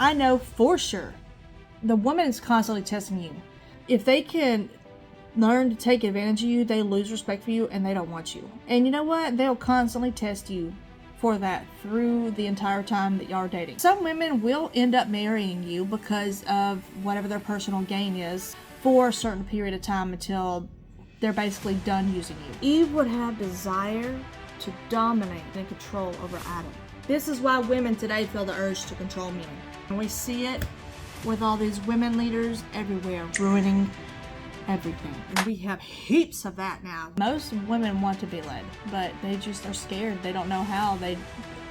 I know for sure the woman is constantly testing you. If they can learn to take advantage of you, they lose respect for you and they don't want you. And you know what? They'll constantly test you for that through the entire time that y'all are dating. Some women will end up marrying you because of whatever their personal gain is for a certain period of time until they're basically done using you. Eve would have desire to dominate and control over Adam. This is why women today feel the urge to control men. And we see it with all these women leaders everywhere, ruining everything. And we have heaps of that now. Most women want to be led, but they just are scared. They don't know how.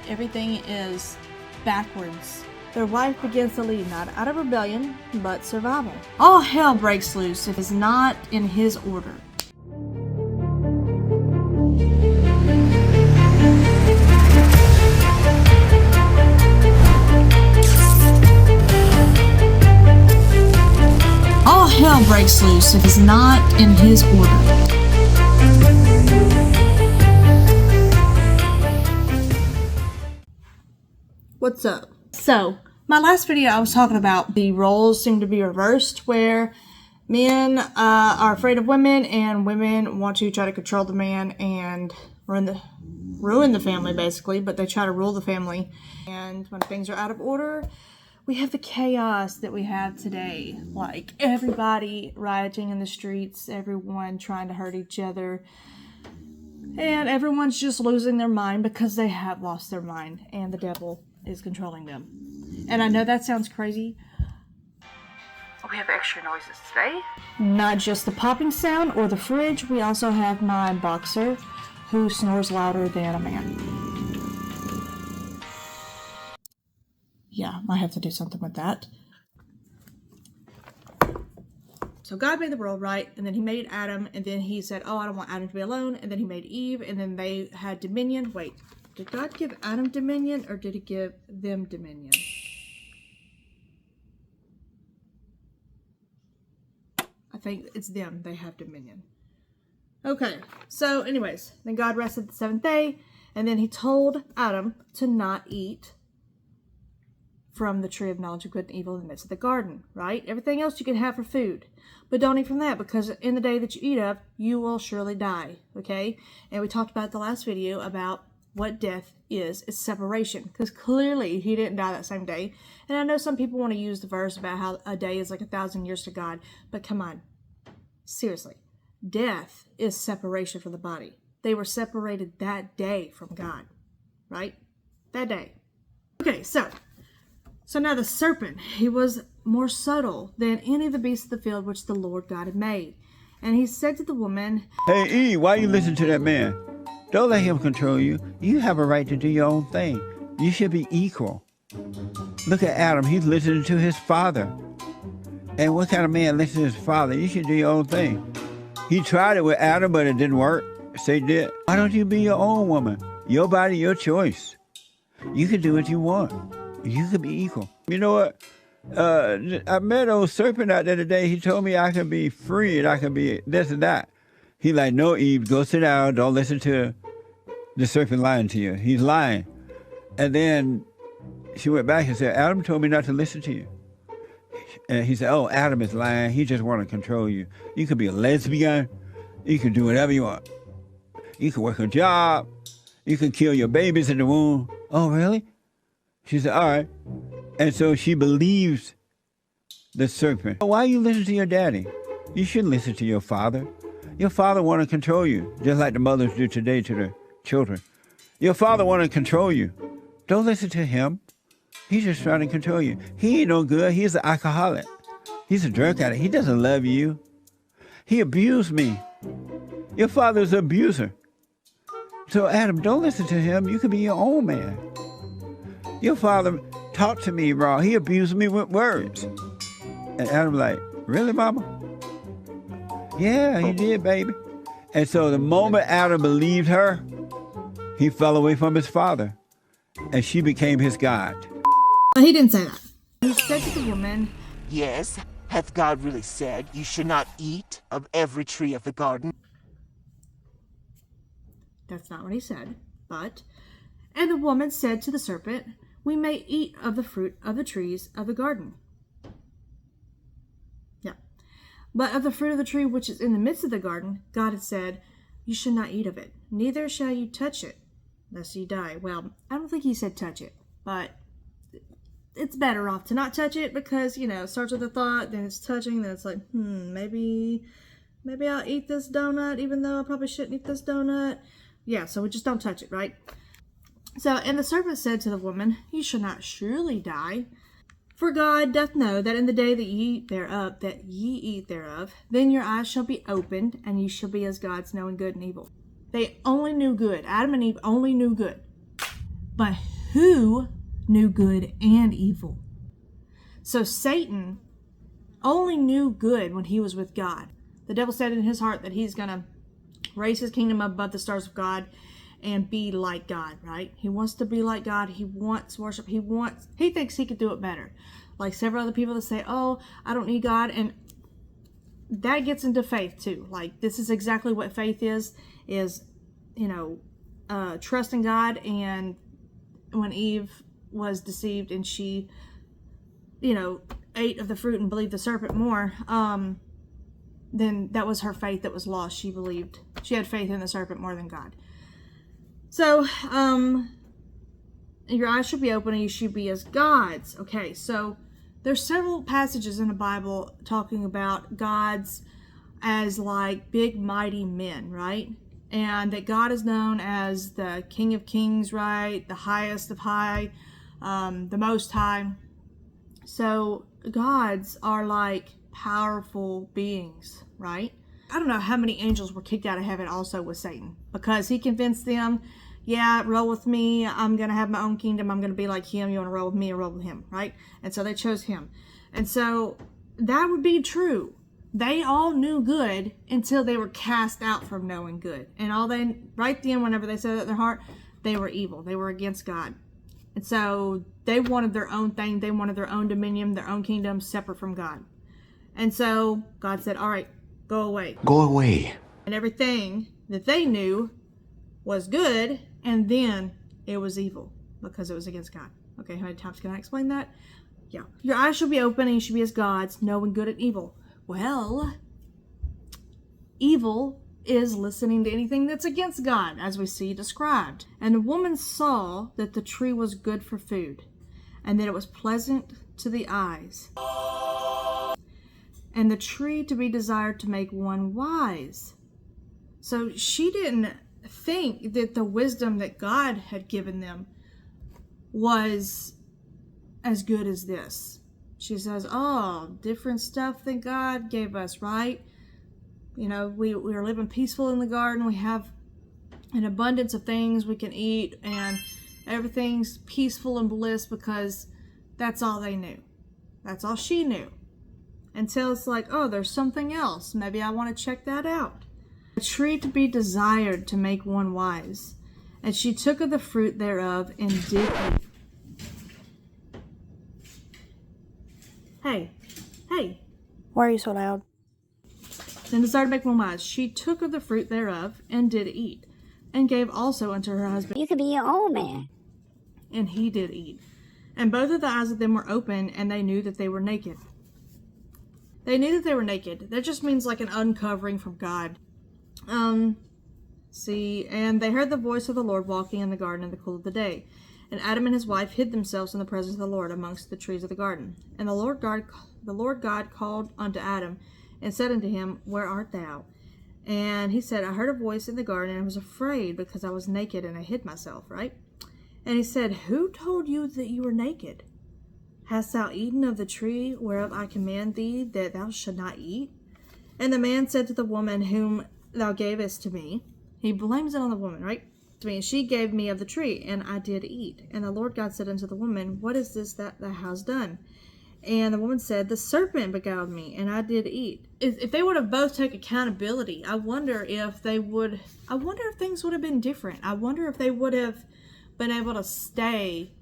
Everything is backwards. Their wife begins to lead not out of rebellion, but survival. All hell breaks loose if it's not in his order. All hell breaks loose if it's not in his order. What's up? So, my last video I was talking about the roles seem to be reversed, where men are afraid of women and women want to try to control the man and ruin the family basically, but they try to rule the family. And when things are out of order, we have the chaos that we have today, like everybody rioting in the streets, everyone trying to hurt each other, and everyone's just losing their mind because they have lost their mind and the devil is controlling them. And I know that sounds crazy. We have extra noises today. Not just the popping sound or the fridge, we also have my boxer who snores louder than a man. Yeah, I have to do something with that. So God made the world, right? And then he made Adam, and then he said, oh, I don't want Adam to be alone. And then he made Eve, and then they had dominion. Wait, did God give Adam dominion, or did he give them dominion? I think it's them. They have dominion. Okay, so anyways, then God rested the seventh day, and then he told Adam to not eat from the tree of knowledge of good and evil in the midst of the garden, right? Everything else you can have for food, but don't eat from that, because in the day that you eat of, you will surely die, okay? And we talked about the last video about what death is. It's separation, because clearly he didn't die that same day. And I know some people want to use the verse about how a day is like 1,000 years to God, but come on, seriously, death is separation from the body. They were separated that day from God, right? That day. Okay, so now the serpent, he was more subtle than any of the beasts of the field which the Lord God had made. And he said to the woman, Hey Eve, why you listen to that man? Don't let him control you. You have a right to do your own thing. You should be equal. Look at Adam, he's listening to his father. And what kind of man listens to his father? You should do your own thing. He tried it with Adam, but it didn't work. Satan did. Why don't you be your own woman? Your body, your choice. You can do what you want. You can be equal. You know what? I met old serpent out there today. He told me I can be free and I can be this and that. He like, no, Eve, go sit down. Don't listen to the serpent lying to you. He's lying. And then she went back and said, Adam told me not to listen to you. And he said, oh, Adam is lying. He just want to control you. You can be a lesbian. You can do whatever you want. You can work a job. You can kill your babies in the womb. Oh, really? She said, all right. And so she believes the serpent. Why you listen to your daddy? You shouldn't listen to your father. Your father want to control you, just like the mothers do today to their children. Your father want to control you. Don't listen to him. He's just trying to control you. He ain't no good. He's an alcoholic. He's a drug addict. He doesn't love you. He abused me. Your father's an abuser. So Adam, don't listen to him. You can be your own man. Your father talked to me wrong. He abused me with words. And Adam like, really, mama? Yeah, he did, baby. And so the moment Adam believed her, he fell away from his father. And she became his God. He didn't say that. He said to the woman, Yes, hath God really said, you should not eat of every tree of the garden? That's not what he said, but... And the woman said to the serpent, we may eat of the fruit of the trees of the garden. Yeah. But of the fruit of the tree which is in the midst of the garden, God had said, you should not eat of it, neither shall you touch it, lest you die. Well, I don't think he said touch it, but it's better off to not touch it because, it starts with a thought, then it's touching, then it's like, maybe I'll eat this donut, even though I probably shouldn't eat this donut. Yeah, so we just don't touch it, right? So, and the serpent said to the woman, you shall not surely die. For God doth know that in the day that ye eat thereof, then your eyes shall be opened, and ye shall be as gods, knowing good and evil. They only knew good. Adam and Eve only knew good. But who knew good and evil? So Satan only knew good when he was with God. The devil said in his heart that he's going to raise his kingdom above the stars of God and be like God, right? He wants to be like God. He wants worship. He thinks he could do it better. Like several other people that say, oh, I don't need God. And that gets into faith too. Like this is exactly what faith is trusting God. And when Eve was deceived and she, ate of the fruit and believed the serpent more, then that was her faith that was lost. She believed, she had faith in the serpent more than God. So, your eyes should be open and you should be as gods. Okay, so there's several passages in the Bible talking about gods as like big mighty men, right? And that God is known as the King of Kings, right? The highest of high, the most high. So gods are like powerful beings, right? I don't know how many angels were kicked out of heaven also with Satan, because he convinced them, yeah, roll with me. I'm going to have my own kingdom. I'm going to be like him. You want to roll with me or roll with him, right? And so they chose him. And so that would be true. They all knew good until they were cast out from knowing good. And right then, whenever they said that in their heart, they were evil. They were against God. And so they wanted their own thing. They wanted their own dominion, their own kingdom, separate from God. And so God said, all right, go away. Go away. And everything that they knew was good, and then it was evil because it was against God. Okay, how many times can I explain that? Yeah. Your eyes shall be open and you should be as gods, knowing good and evil. Well, evil is listening to anything that's against God, as we see described. And the woman saw that the tree was good for food, and that it was pleasant to the eyes, and the tree to be desired to make one wise. So she didn't think that the wisdom that God had given them was as good as this. She says, oh, different stuff than God gave us, right? We are living peaceful in the garden. We have an abundance of things we can eat, and everything's peaceful and bliss because that's all they knew. That's all she knew. Until it's like, oh, there's something else. Maybe I want to check that out. A tree to be desired to make one wise. And she took of the fruit thereof and did eat. Hey. Why are you so loud? And desired to make one wise. She took of the fruit thereof and did eat, and gave also unto her husband. You could be your own man. And he did eat. And both of the eyes of them were open, and they knew that they were naked. They knew that they were naked. That just means like an uncovering from God. And they heard the voice of the Lord walking in the garden in the cool of the day. And Adam and his wife hid themselves in the presence of the Lord amongst the trees of the garden. And the Lord God called unto Adam, and said unto him, where art thou? And he said, I heard a voice in the garden, and I was afraid, because I was naked, and I hid myself, right? And he said, who told you that you were naked? Hast thou eaten of the tree whereof I command thee that thou should not eat? And the man said to the woman whom thou gavest to me, he blames it on the woman, right? To me, and she gave me of the tree, and I did eat. And the Lord God said unto the woman, what is this that thou hast done? And the woman said, the serpent beguiled me, and I did eat. If they would have both taken accountability, I wonder if things would have been different. I wonder if they would have been able to stay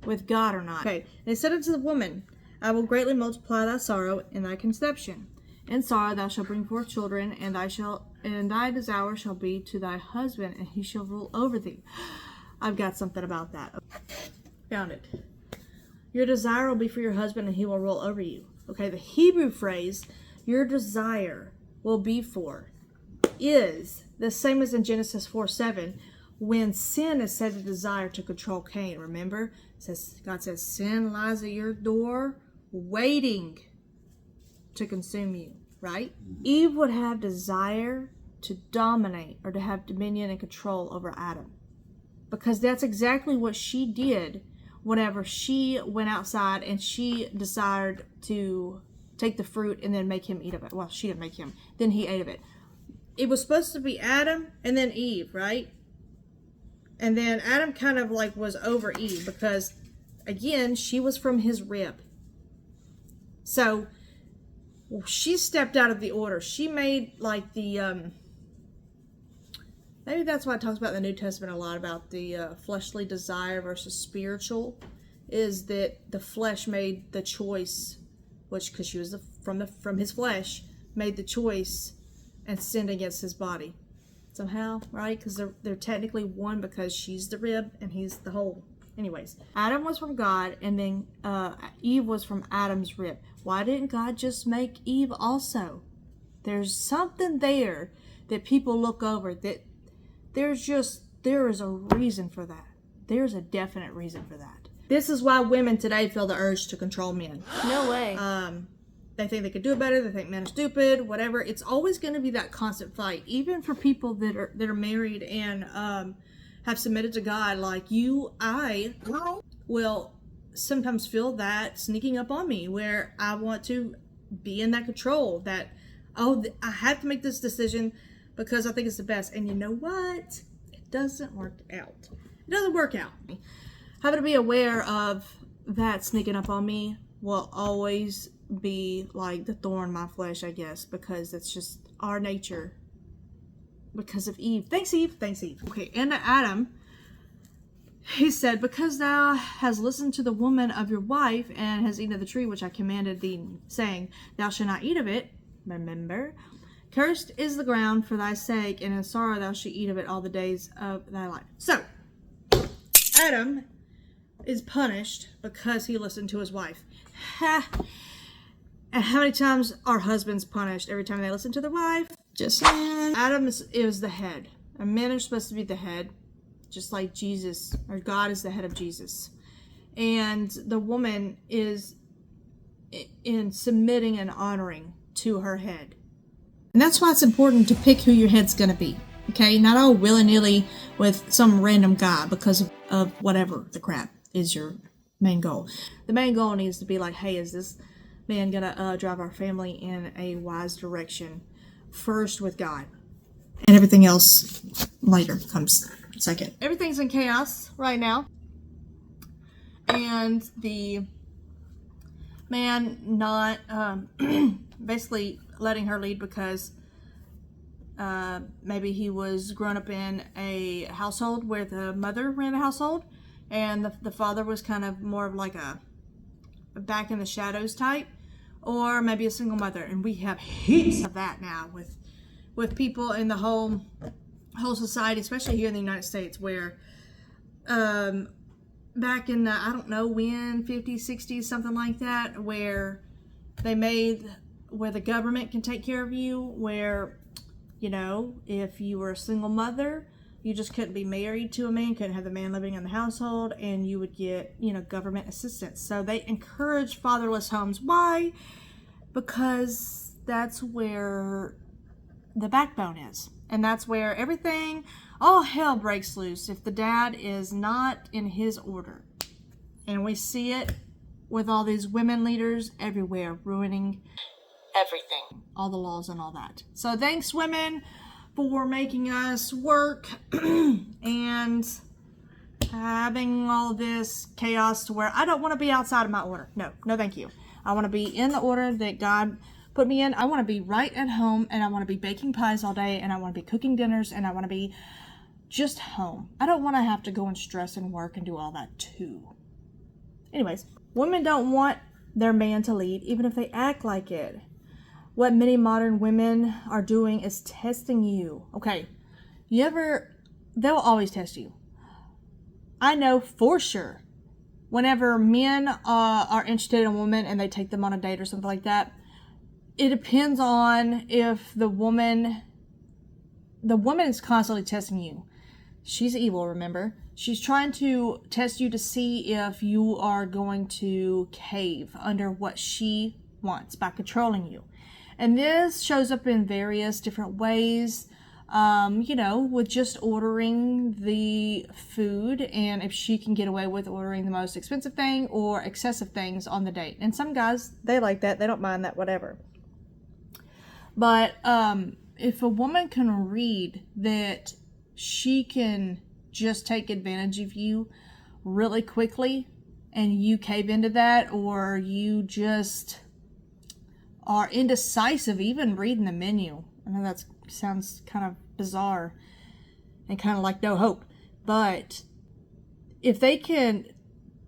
with God or not. Okay, and he said unto the woman, I will greatly multiply thy sorrow and thy conception. In sorrow thou shalt bring forth children, and thy desire shall be to thy husband, and he shall rule over thee. I've got something about that. Found it. Your desire will be for your husband and he will rule over you. Okay, the Hebrew phrase, your desire will be for, is the same as in Genesis 4:7, when sin is said to desire to control Cain. Remember, God says, sin lies at your door waiting to consume you, right? Eve would have desire to dominate or to have dominion and control over Adam, because that's exactly what she did whenever she went outside and she desired to take the fruit and then make him eat of it. Well, she didn't make him, then he ate of it. It was supposed to be Adam and then Eve, right? And then Adam kind of like was over Eve because, again, she was from his rib. So she stepped out of the order. She made like the, maybe that's why it talks about in the New Testament a lot about the fleshly desire versus spiritual, is that the flesh made the choice, which, because she was from his flesh, made the choice and sinned against his body. Somehow, right? Because they're technically one, because she's the rib and he's the whole. Anyways, Adam was from God, and then Eve was from Adam's rib. Why didn't God just make Eve also? There's something there that people look over, that there is a reason for that. There's a definite reason for that. This is why women today feel the urge to control men. No way. They think they could do it better. They think men are stupid, whatever. It's always going to be that constant fight, even for people that are married and have submitted to God. Like I will sometimes feel that sneaking up on me, where I want to be in that control, that, I have to make this decision because I think it's the best. And you know what? It doesn't work out. It doesn't work out. Having to be aware of that sneaking up on me will always be like the thorn in my flesh, I guess, because it's just our nature. Because of Eve. Thanks, Eve. Thanks, Eve. Okay, and to Adam, he said, because thou hast listened to the woman of your wife, and has eaten of the tree which I commanded thee, saying, thou shalt not eat of it. Remember, cursed is the ground for thy sake, and in sorrow thou shalt eat of it all the days of thy life. So, Adam is punished because he listened to his wife. And how many times are husbands punished every time they listen to their wife? Just saying. Adam is the head. And men are supposed to be the head, just like Jesus, or God is the head of Jesus. And the woman is in submitting and honoring to her head. And that's why it's important to pick who your head's going to be. Okay? Not all willy-nilly with some random guy because of whatever the crap is your main goal. The main goal needs to be like, hey, is this man gonna drive our family in a wise direction, first with God, and everything else later comes second. Everything's in chaos right now, and the man not basically letting her lead because maybe he was grown up in a household where the mother ran the household, and the father was kind of more of like a back in the shadows type, or maybe a single mother. And we have heaps of that now with people in the whole society, especially here in the United States, where back in the, I don't know when, 50s, 60s, something like that, where they made where the government can take care of you, where, you know, if you were a single mother, you just couldn't be married to a man, couldn't have the man living in the household, and you would get, you know, government assistance. So they encourage fatherless homes. Why? Because that's where the backbone is. And that's where everything, all hell breaks loose if the dad is not in his order. And we see it with all these women leaders everywhere, ruining everything, all the laws and all that. So thanks, women, for making us work and having all this chaos to where I don't want to be outside of my order. No, thank you. I want to be in the order that God put me in. I want to be right at home, and I want to be baking pies all day, and I want to be cooking dinners, and I want to be just home. I don't want to have to go and stress and work and do all that too. Anyways, women don't want their man to lead, even if they act like it. What many modern women are doing is testing you. Okay, they'll always test you. I know for sure whenever men are interested in a woman and they take them on a date or something like that, it depends on if the woman is constantly testing you. She's evil, remember? She's trying to test you to see if you are going to cave under what she wants by controlling you. And this shows up in various different ways, with just ordering the food, and if she can get away with ordering the most expensive thing or excessive things on the date. And some guys, they like that. They don't mind that, whatever. But if a woman can read that she can just take advantage of you really quickly and you cave into that, or you just are indecisive even reading the menu. I know that sounds kind of bizarre and kind of like no hope, but if they can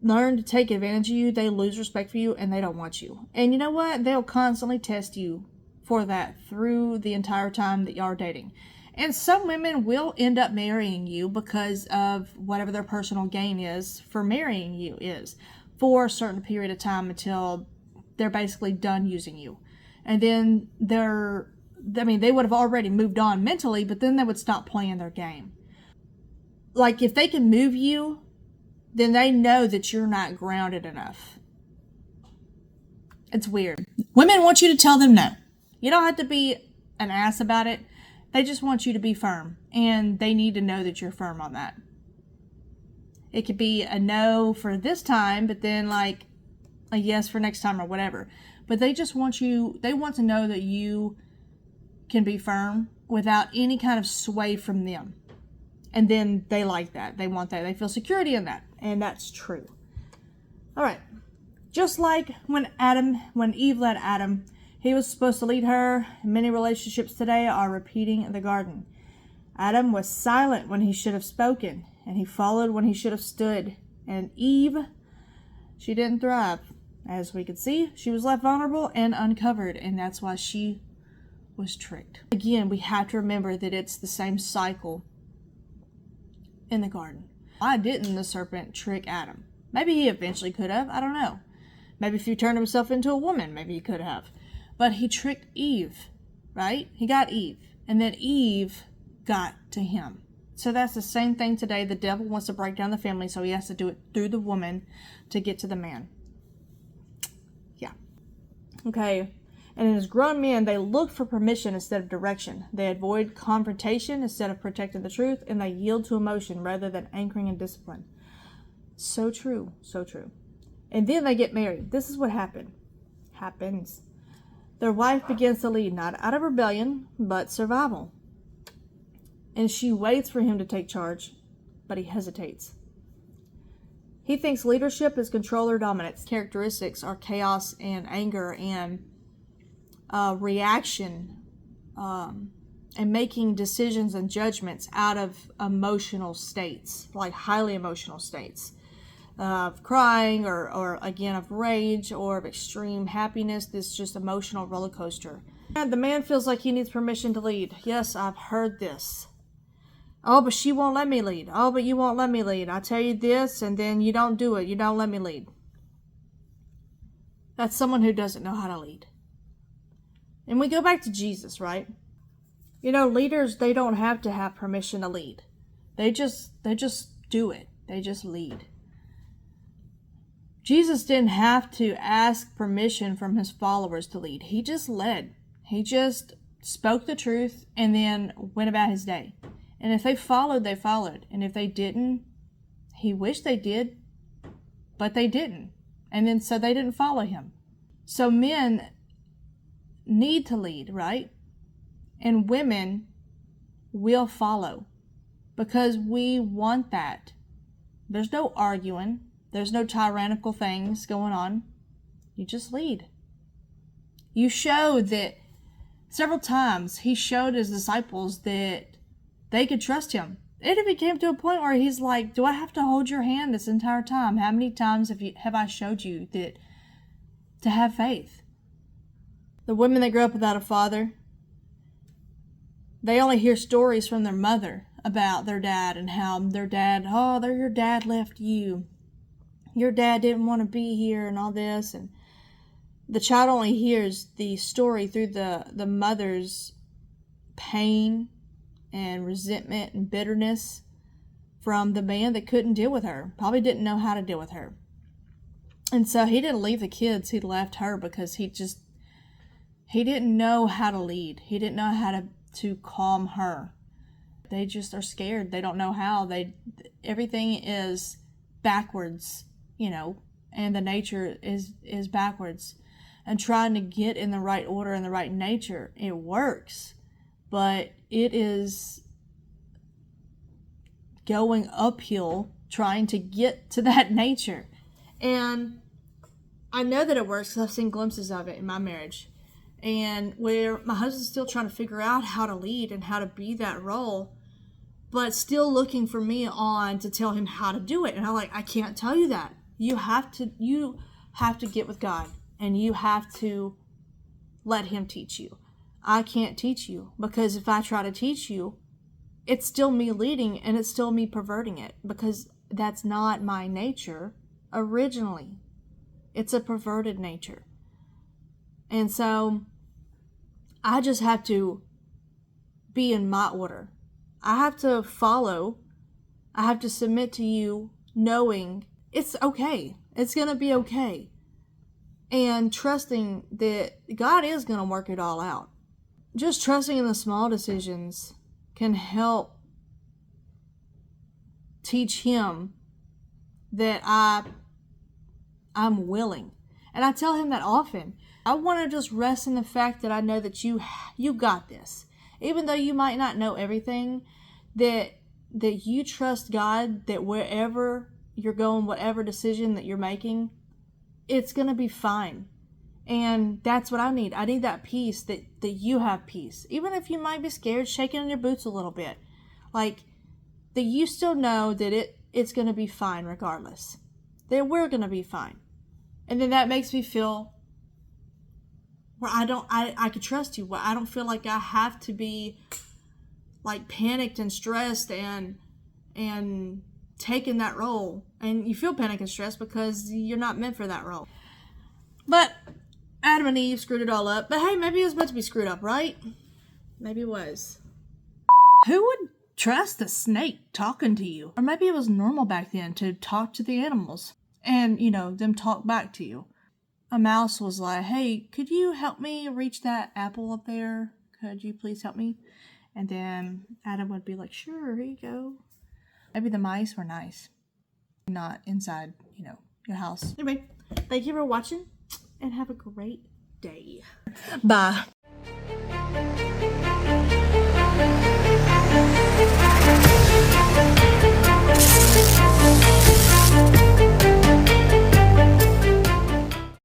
learn to take advantage of you, they lose respect for you and they don't want you. And you know what? They'll constantly test you for that through the entire time that y'all are dating. And some women will end up marrying you because of whatever their personal gain is for marrying you is for a certain period of time until they're basically done using you. And then they would have already moved on mentally, but then they would stop playing their game. Like, if they can move you, then they know that you're not grounded enough. It's weird. Women want you to tell them no. You don't have to be an ass about it. They just want you to be firm, and they need to know that you're firm on that. It could be a no for this time, but then like a yes for next time or whatever. But they just want they want to know that you can be firm without any kind of sway from them. And then they like that. They want that. They feel security in that. And that's true. All right. Just like when Eve led Adam, he was supposed to lead her. Many relationships today are repeating the garden. Adam was silent when he should have spoken, and he followed when he should have stood. And Eve, she didn't thrive. As we could see, she was left vulnerable and uncovered, and that's why she was tricked. Again, we have to remember that it's the same cycle in the garden. Why didn't the serpent trick Adam? Maybe he eventually could have. I don't know. Maybe if he turned himself into a woman, maybe he could have. But he tricked Eve, right? He got Eve. And then Eve got to him. So that's the same thing today. The devil wants to break down the family, so he has to do it through the woman to get to the man. Yeah. Okay. And as grown men, they look for permission instead of direction. They avoid confrontation instead of protecting the truth, and they yield to emotion rather than anchoring in discipline. So true. So true. And then they get married. This is what happens. Their wife begins to lead, not out of rebellion, but survival. And she waits for him to take charge, but he hesitates. He thinks leadership is control or dominance. Characteristics are chaos and anger and reaction and making decisions and judgments out of emotional states, like highly emotional states. Of crying or again of rage or of extreme happiness. This just emotional roller coaster. And the man feels like he needs permission to lead. Yes, I've heard this. Oh, but she won't let me lead. Oh, but you won't let me lead. I tell you this and then you don't do it. You don't let me lead. That's someone who doesn't know how to lead. And we go back to Jesus, right? Leaders, they don't have to have permission to lead. They just do it. They just lead. Jesus didn't have to ask permission from his followers to lead. He just led. He just spoke the truth and then went about his day. And if they followed, they followed. And if they didn't, he wished they did, but they didn't. And then so they didn't follow him. So men need to lead, right? And women will follow because we want that. There's no arguing. There's no tyrannical things going on. You just lead. You show that several times he showed his disciples that they could trust him. It even came to a point where he's like, do I have to hold your hand this entire time? How many times have I showed you that to have faith? The women that grew up without a father, they only hear stories from their mother about their dad and how their dad, your dad left you. your dad didn't want to be here and all this. And the child only hears the story through the mother's pain and resentment and bitterness from the man that couldn't deal with her, probably didn't know how to deal with her. And so he didn't leave the kids, he left her because he didn't know how to lead. He didn't know how to calm her. They just are scared. They don't know how. Everything is backwards, and the nature is backwards. And trying to get in the right order and the right nature, it works. But it is going uphill trying to get to that nature. And I know that it works because I've seen glimpses of it in my marriage. And where my husband's still trying to figure out how to lead and how to be that role, but still looking for me on to tell him how to do it. And I'm like, I can't tell you that. You have to get with God, and you have to let him teach you. I can't teach you, because if I try to teach you, it's still me leading and it's still me perverting it, because that's not my nature originally. It's a perverted nature. And so I just have to be in my order. I have to follow. I have to submit to you, knowing it's okay. It's going to be okay. And trusting that God is going to work it all out. Just trusting in the small decisions can help teach him that I'm willing. And I tell him that often. I want to just rest in the fact that I know that you got this. Even though you might not know everything, that you trust God, that wherever you're going, whatever decision that you're making, it's going to be fine. And that's what I need. I need that peace, that you have peace. Even if you might be scared, shaking in your boots a little bit. Like, that you still know that it's going to be fine regardless. That we're going to be fine. And then that makes me feel where I could trust you. Where I don't feel like I have to be like panicked and stressed and taking that role. And you feel panicked and stressed because you're not meant for that role. But Adam and Eve screwed it all up. But hey, maybe it was meant to be screwed up, right? Maybe it was. Who would trust a snake talking to you? Or maybe it was normal back then to talk to the animals and, them talk back to you. A mouse was like, hey, could you help me reach that apple up there? Could you please help me? And then Adam would be like, sure, here you go. Maybe the mice were nice. Not inside, your house. Anyway, thank you for watching and have a great day. Bye.